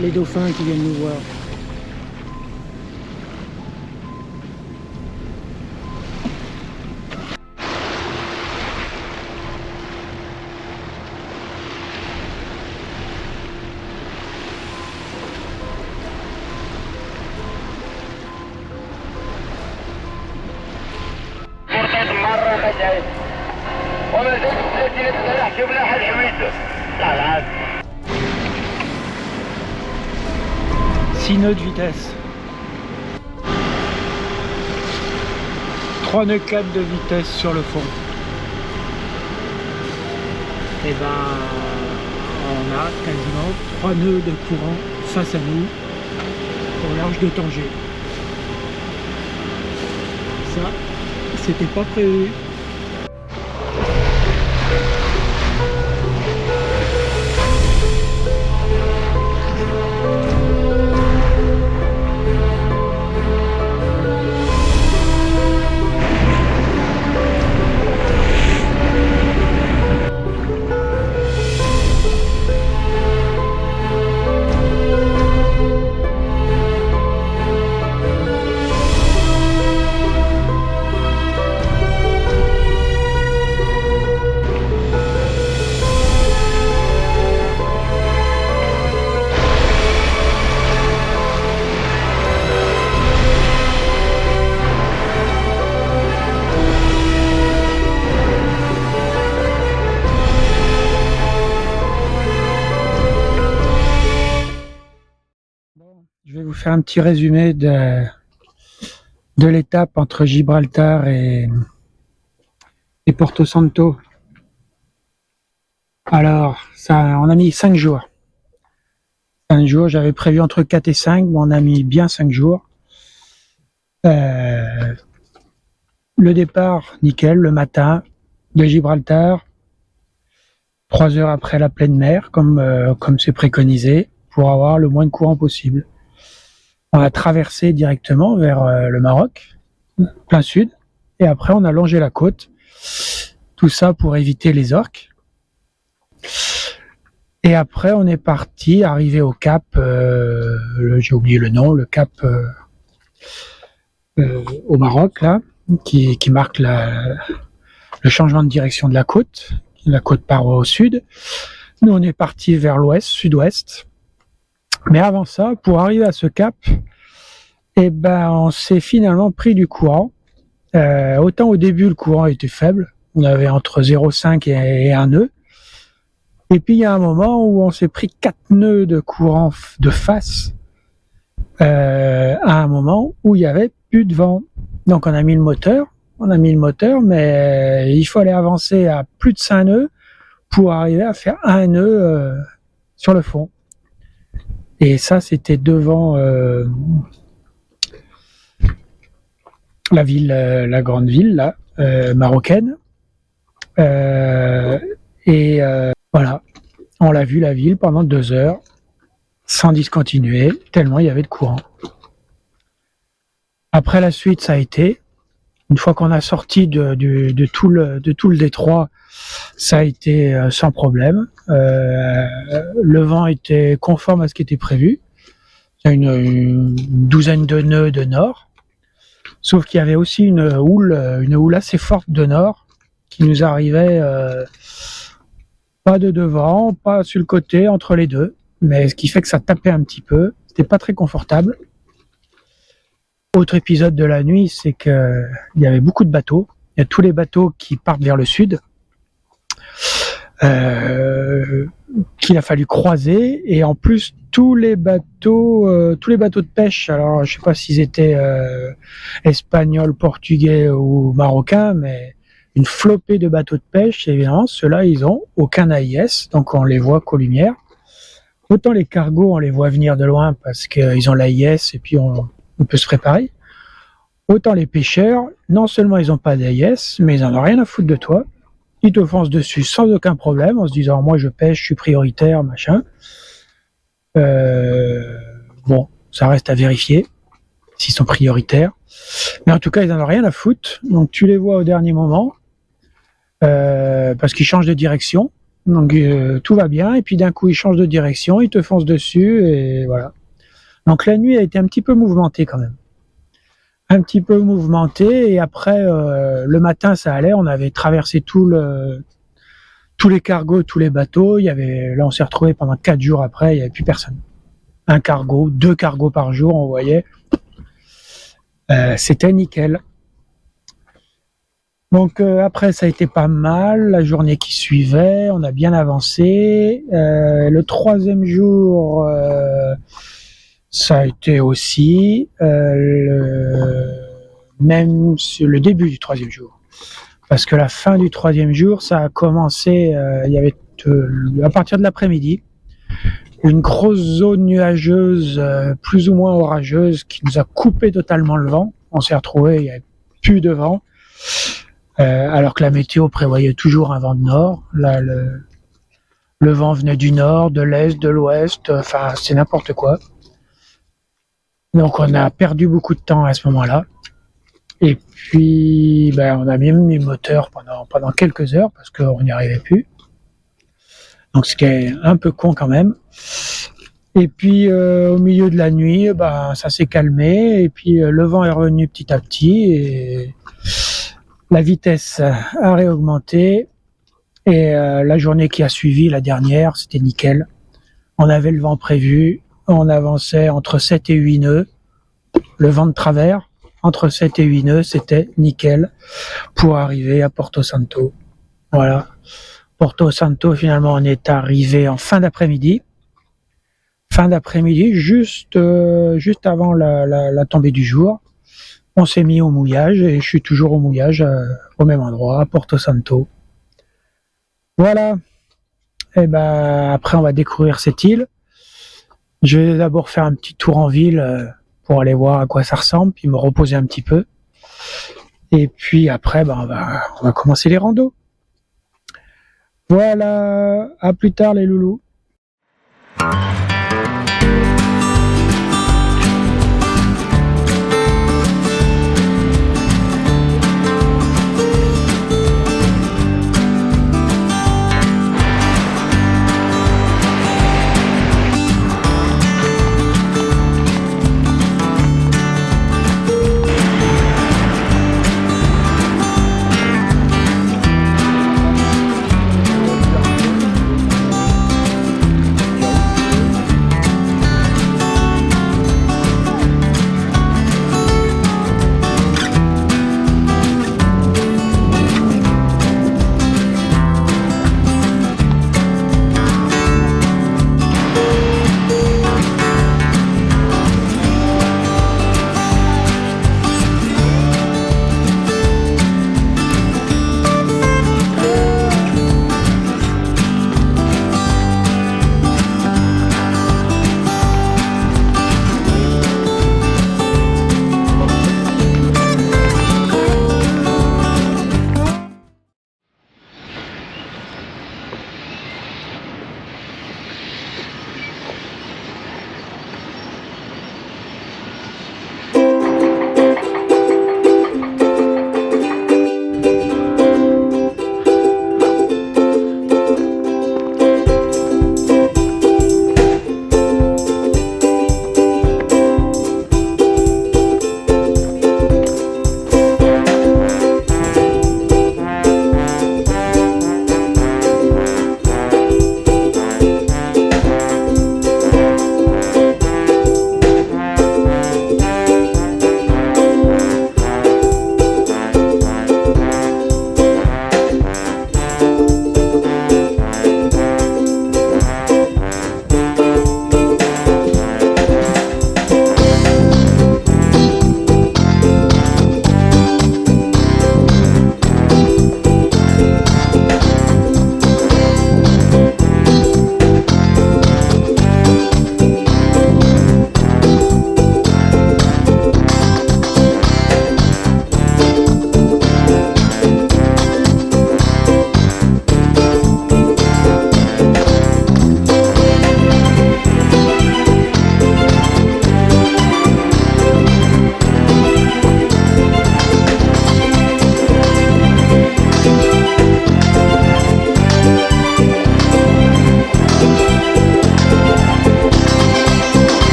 les dauphins qui viennent nous voir. Six nœuds de vitesse. 3 nœuds 4 de vitesse sur le fond. Et ben on a quasiment 3 nœuds de courant face à nous au large de Tanger. Ça, c'était pas prévu. Je vais vous faire un petit résumé de l'étape entre Gibraltar et Porto Santo. Alors, ça, on a mis 5 jours. 5 jours, j'avais prévu entre 4 et 5, mais on a mis bien 5 jours. Le départ, nickel, le matin, de Gibraltar, 3 heures après la pleine mer, comme c'est préconisé, pour avoir le moins de courant possible. On a traversé directement vers le Maroc, plein sud, et après on a longé la côte. Tout ça pour éviter les orques. Et après on est parti, arrivé au cap, j'ai oublié le nom, le cap au Maroc, là, qui marque le changement de direction de la côte. La côte part au sud. Nous on est parti vers l'ouest, sud-ouest. Mais avant ça, pour arriver à ce cap, eh ben, on s'est finalement pris du courant. Autant au début, le courant était faible. On avait entre 0,5 et 1 nœud. Et puis, il y a un moment où on s'est pris 4 nœuds de courant de face à un moment où il y avait plus de vent. Donc, on a mis le moteur, mais il fallait avancer à plus de 5 nœuds pour arriver à faire un nœud sur le fond. Et ça, c'était devant la ville, la grande ville là, marocaine. Voilà, on l'a vu la ville pendant 2 heures, sans discontinuer, tellement il y avait de courant. Après la suite, ça a été, une fois qu'on a sorti de tout le détroit, ça a été sans problème. Le vent était conforme à ce qui était prévu. Il y a une douzaine de nœuds de nord. Sauf qu'il y avait aussi une houle assez forte de nord qui nous arrivait pas de devant, pas sur le côté, entre les deux. Mais ce qui fait que ça tapait un petit peu. C'était pas très confortable. Autre épisode de la nuit, c'est qu'il y avait beaucoup de bateaux. Il y a tous les bateaux qui partent vers le sud. Qu'il a fallu croiser, et en plus tous les bateaux de pêche, alors je sais pas s'ils étaient espagnols, portugais ou marocains, mais une flopée de bateaux de pêche. Et évidemment ceux-là ils ont aucun AIS, donc on les voit qu'aux lumières. Autant les cargos on les voit venir de loin parce qu'ils ont l'AIS et puis on peut se préparer. Autant les pêcheurs, non seulement ils n'ont pas d'AIS, mais ils en ont rien à foutre de toi. Ils te foncent dessus sans aucun problème, en se disant moi je pêche, je suis prioritaire, machin. Bon, ça reste à vérifier s'ils sont prioritaires. Mais en tout cas, ils n'en ont rien à foutre. Donc tu les vois au dernier moment, parce qu'ils changent de direction. Donc tout va bien, et puis d'un coup il change de direction, il te fonce dessus, et voilà. Donc la nuit a été un petit peu mouvementée quand même. Un petit peu mouvementée, et après le matin ça allait, on avait traversé tous les cargos, tous les bateaux. Là on s'est retrouvé pendant 4 jours après, il n'y avait plus personne. Un cargo, 2 cargos par jour, on voyait. C'était nickel. Donc après ça a été pas mal, la journée qui suivait, on a bien avancé. Le 3e jour, ça a été aussi même sur le début du 3e jour. Parce que la fin du 3e jour, ça a commencé, il y avait à partir de l'après-midi, une grosse zone nuageuse, plus ou moins orageuse, qui nous a coupé totalement le vent. On s'est retrouvé, il n'y avait plus de vent. Alors que la météo prévoyait toujours un vent de nord. Là, le vent venait du nord, de l'est, de l'ouest, enfin c'est n'importe quoi. Donc on a perdu beaucoup de temps à ce moment-là. Et puis on a même mis le moteur pendant quelques heures parce qu'on n'y arrivait plus. Donc c'était un peu con quand même. Et puis au milieu de la nuit, ça s'est calmé, et puis le vent est revenu petit à petit, et la vitesse a réaugmenté, et la journée qui a suivi, la dernière, c'était nickel. On avait le vent prévu, on avançait entre 7 et 8 nœuds, le vent de travers, entre 7 et 8 nœuds, c'était nickel pour arriver à Porto Santo. Voilà. Porto Santo, finalement, on est arrivé en fin d'après-midi. Juste avant la tombée du jour. On s'est mis au mouillage, et je suis toujours au mouillage au même endroit, à Porto Santo. Voilà. Et après on va découvrir cette île. Je vais d'abord faire un petit tour en ville pour aller voir à quoi ça ressemble, puis me reposer un petit peu. Et puis après, on va commencer les randos. Voilà, à plus tard les loulous.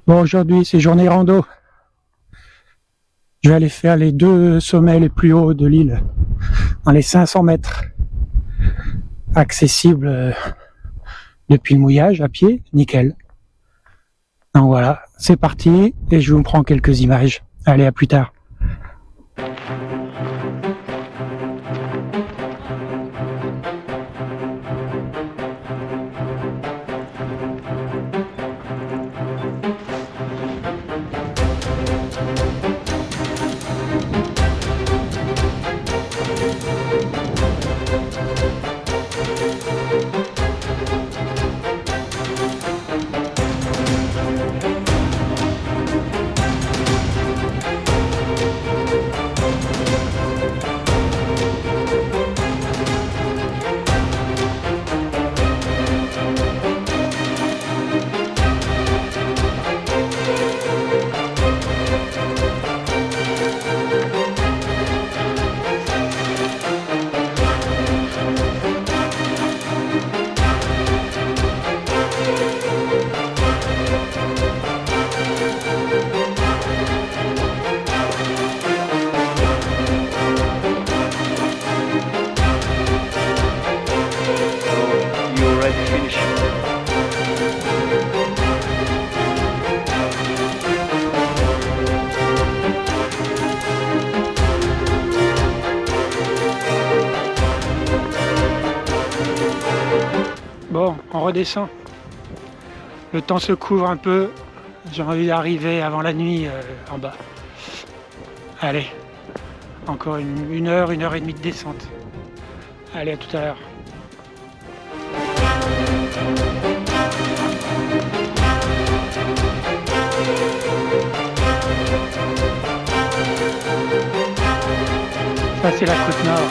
Bon, aujourd'hui, c'est journée rando. Je vais aller faire les 2 sommets les plus hauts de l'île, dans les 500 mètres, accessibles depuis le mouillage à pied, nickel. Donc voilà, c'est parti et je vous prends quelques images. Allez, à plus tard. Bon, on redescend. Le temps se couvre un peu. J'ai envie d'arriver avant la nuit en bas. Allez, encore une heure et demie de descente. Allez, à tout à l'heure. Ça, c'est la côte nord.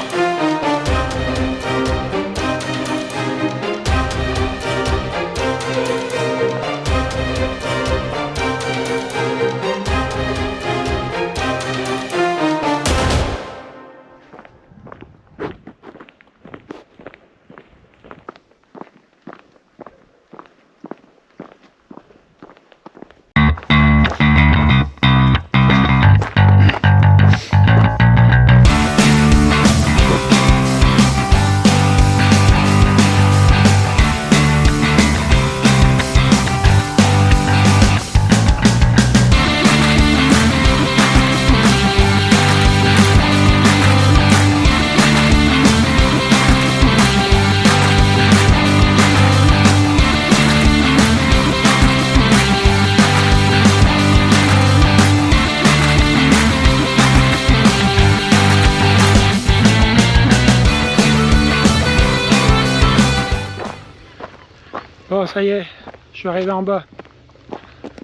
Bon, ça y est, je suis arrivé en bas.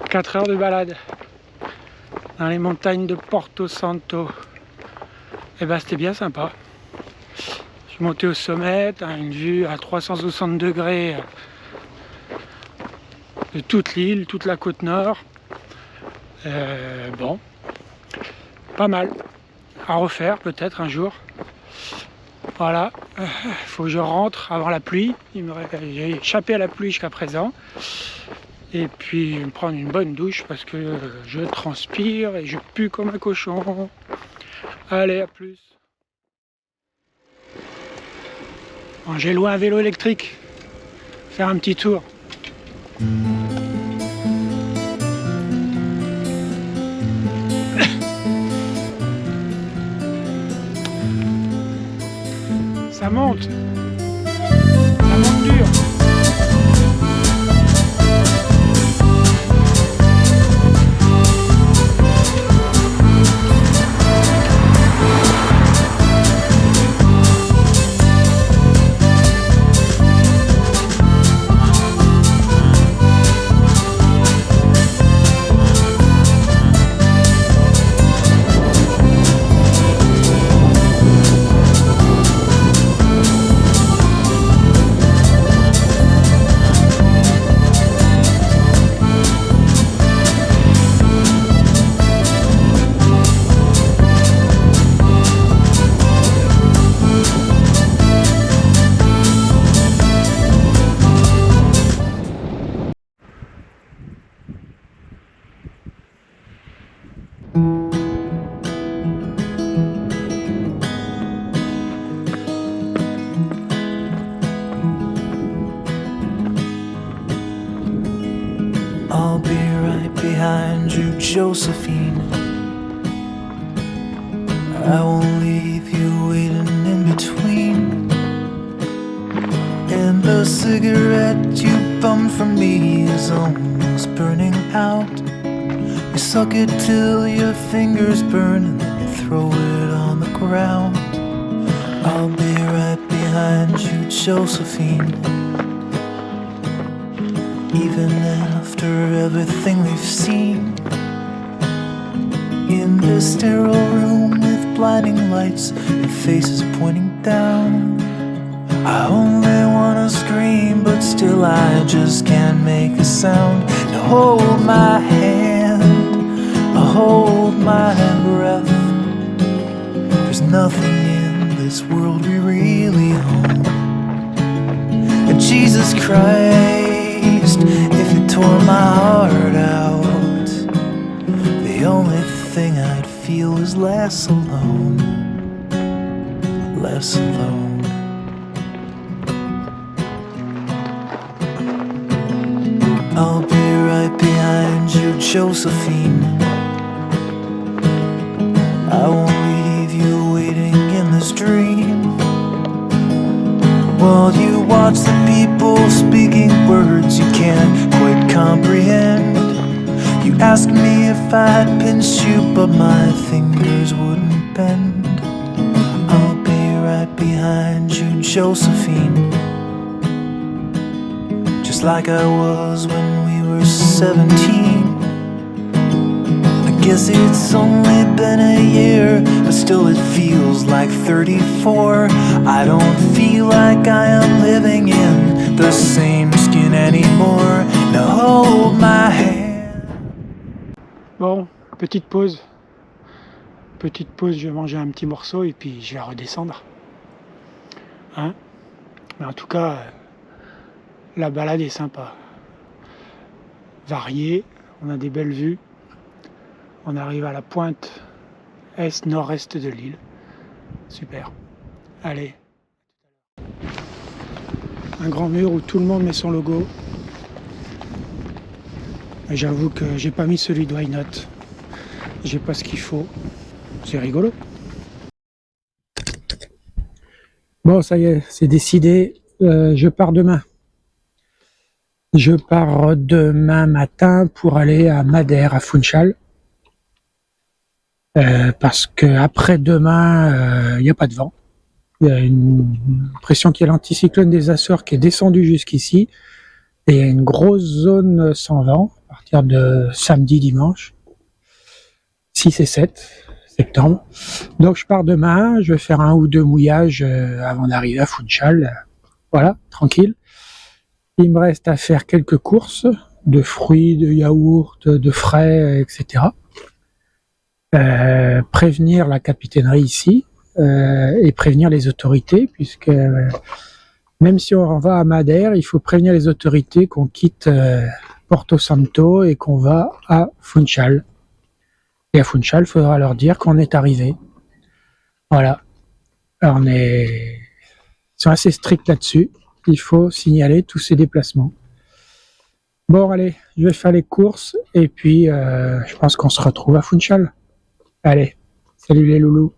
4 heures de balade dans les montagnes de Porto Santo. Et ben, c'était bien sympa. Je suis monté au sommet, une vue à 360 degrés de toute l'île, toute la côte nord. Bon, pas mal. À refaire peut-être un jour. Voilà, faut que je rentre avant la pluie. J'ai échappé à la pluie jusqu'à présent. Et puis me prendre une bonne douche parce que je transpire et je pue comme un cochon. Allez, à plus. Bon, j'ai loué un vélo électrique. Faire un petit tour. Ça monte dur. I'll be right behind you, Josephine. I won't leave you waiting in between. And the cigarette you bummed from me is almost burning out. You suck it till your fingers burn and then you throw it on the ground. I'll be right behind you, Josephine. Even after everything we've seen, in this sterile room with blinding lights and faces pointing down, I only wanna scream, but still I just can't make a sound. Now hold my hand, hold my breath. There's nothing in this world we really own. And Jesus Christ, if you tore my heart out, the only thing I'd feel is less alone, less alone. I'll be right behind you, Josephine. I won't leave you waiting in this dream, while you watch the people speaking words you can't quite comprehend. You ask me if I'd pinch you, but my fingers wouldn't bend. I'll be right behind you, Josephine, just like I was when we were 17. I guess it's only been a year, but still it feels like 34. I don't feel like I am living in the same skin anymore. Now hold my hand. Bon, petite pause, je vais manger un petit morceau et puis je vais redescendre. Hein? Mais en tout cas, la balade est sympa, variée, on a des belles vues, on arrive à la pointe est-nord-est de l'île, super. Allez, un grand mur où tout le monde met son logo. Et j'avoue que j'ai pas mis celui de Why Not, j'ai pas ce qu'il faut, c'est rigolo. Bon, ça y est, c'est décidé, je pars demain. Je pars demain matin pour aller à Madère, à Funchal. Parce que après demain, il n'y a pas de vent. Il y a une pression qui est l'anticyclone des Açores qui est descendu jusqu'ici. Et il y a une grosse zone sans vent à partir de samedi, dimanche, 6 et 7 septembre. Donc je pars demain, je vais faire 1 ou 2 mouillages avant d'arriver à Funchal. Voilà, tranquille. Il me reste à faire quelques courses de fruits, de yaourts, de frais, etc. Prévenir la capitainerie ici et prévenir les autorités, puisque même si on va à Madère, il faut prévenir les autorités qu'on quitte Porto Santo et qu'on va à Funchal. Et à Funchal, il faudra leur dire qu'on est arrivé. Voilà. Alors ils sont assez stricts là-dessus. Il faut signaler tous ces déplacements. Bon, allez, je vais faire les courses et puis je pense qu'on se retrouve à Funchal. Allez, salut les loulous.